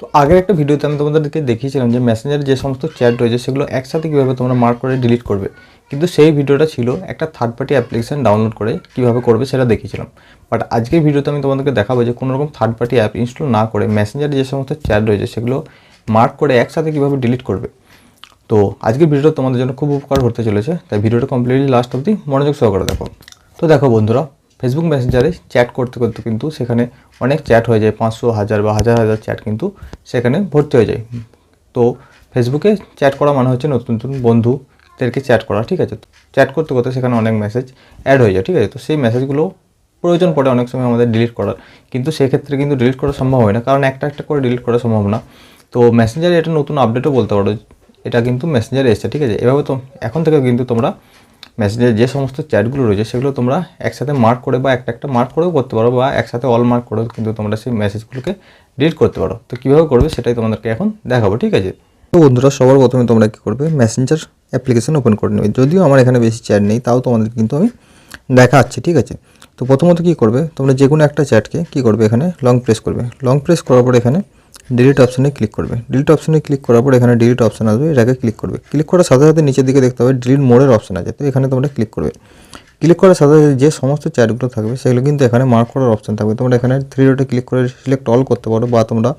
তো আগের একটা ভিডিওতে আমি তোমাদেরকে দেখিয়েছিলাম যে মেসেঞ্জারে যে সমস্ত চ্যাট রয়েছে সেগুলো একসাথে কীভাবে তোমরা মার্ক করে ডিলিট করবে, কিন্তু সেই ভিডিওটা ছিল একটা থার্ড পার্টি অ্যাপ্লিকেশন ডাউনলোড করে কীভাবে করবে সেটা দেখিয়েছিলাম। বাট আজকের ভিডিওতে আমি তোমাদেরকে দেখাবো যে কোনো রকম থার্ড পার্টি অ্যাপ ইনস্টল না করে মেসেঞ্জারে যে সমস্ত চ্যাট রয়েছে সেগুলো মার্ক করে একসাথে কীভাবে ডিলিট করবে। তো আজকের ভিডিওটা তোমাদের জন্য খুব উপকার হতে চলেছে, তাই ভিডিওটা কমপ্লিটলি লাস্ট অবধি মনোযোগ সহকারে দেখো। তো দেখো বন্ধুরা, ফেসবুক মেসেঞ্জারে চ্যাট করতে করতে কিন্তু সেখানে অনেক চ্যাট হয়ে যায়, 500, 1000 বা হাজার হাজার চ্যাট কিন্তু সেখানে ভর্তি হয়ে যায়। তো ফেসবুকে চ্যাট করা মানে হচ্ছে নতুন নতুন বন্ধুদেরকে চ্যাট করা, ঠিক আছে। চ্যাট করতে করতে সেখানে অনেক মেসেজ অ্যাড হয়ে যায়, ঠিক আছে। তো সেই মেসেজগুলো প্রয়োজন পড়ে অনেক সময় আমাদের ডিলিট করার, কিন্তু সেক্ষেত্রে কিন্তু ডিলিট করা সম্ভব হয় না, কারণ একটা একটা করে ডিলিট করা সম্ভব না। তো মেসেঞ্জারে এটা নতুন আপডেটও বলতে পারো, এটা কিন্তু মেসেঞ্জারে এসছে, ঠিক আছে। এভাবে তো এখন থেকে কিন্তু তোমরা মেসেঞ্জারে যে সমস্ত চ্যাটগুলো রয়েছে সেগুলো তোমরা একসাথে মার্ক করে বা একটা একটা মার্ক করেও করতে পারো, বা একসাথে অল মার্ক করেও কিন্তু তোমরা সেই মেসেজগুলোকে ডিলিট করতে পারো। তো কীভাবে করবে সেটাই তোমাদেরকে এখন দেখাবো, ঠিক আছে। তো বন্ধুরা, সবার প্রথমে তোমরা কী করবে, মেসেঞ্জার অ্যাপ্লিকেশন ওপেন করে নেবে। যদিও আমার এখানে বেশি চ্যাট নেই, তাও তোমাদের কিন্তু আমি দেখাচ্ছি, ঠিক আছে। তো প্রথমত কী করবে, তোমরা যে কোনো একটা চ্যাটকে কী করবে, এখানে লং প্রেস করবে। লং প্রেস করার পর এখানে ডিলিট অপশানে ক্লিক করবে। ডিলিট অপশানে ক্লিক করার পর এখানে ডিলিট অপশান আসবে, এটাকে ক্লিক করবে। ক্লিক করার সাথে সাথে নিচের দিকে দেখতে হবে ডিলিট মোডের অপশান আছে, তো এখানে তোমরা ক্লিক করবে। ক্লিক করার সাথে সাথে যে সমস্ত চ্যাটগুলো থাকবে সেগুলো কিন্তু এখানে মার্ক করার অপশান থাকবে। তোমরা এখানে থ্রি ডটে ক্লিক করে সিলেক্ট অল করতে পারো, বা তোমরা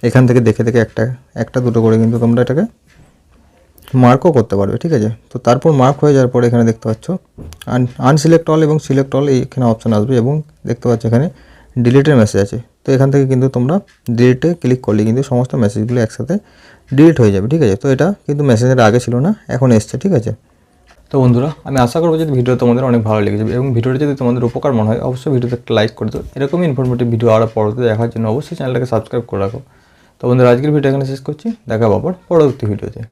এখান থেকে দেখে দেখে একটা দুটো করে কিন্তু তোমরা এটাকে মার্কও করতে পারবে, ঠিক আছে। তো তারপর মার্ক হয়ে যাওয়ার পরে এখানে দেখতে পাচ্ছ আনসিলেক্ট অল এবং সিলেক্ট অল এখানে অপশান আসবে, এবং দেখতে পাচ্ছ এখানে ডিলিটের মেসেজ আছে। তো এখান থেকে কিন্তু তোমরা ডিলিটে ক্লিক করলে কিন্তু সমস্ত মেসেজগুলো একসাথে ডিলিট হয়ে যাবে, ঠিক আছে। তো এটা কিন্তু মেসেজের আগে ছিল না, এখন এসছে, ঠিক আছে। তো বন্ধুরা, আমি আশা করবো যদি ভিডিও তোমাদের অনেক ভালো লেগেছে, এবং ভিডিওটা যদি তোমাদের উপকার মনে হয় অবশ্যই ভিডিওতে একটা লাইক করে দাও। এরকমই ইনফরমেটিভ ভিডিও আরও পরবর্তীতে দেখার জন্য অবশ্যই চ্যানেলটাকে সাবস্ক্রাইব করে রাখো। তো বন্ধুরা, আজকের ভিডিও এখানে শেষ করছি, দেখা আবার পরবর্তী ভিডিওতে।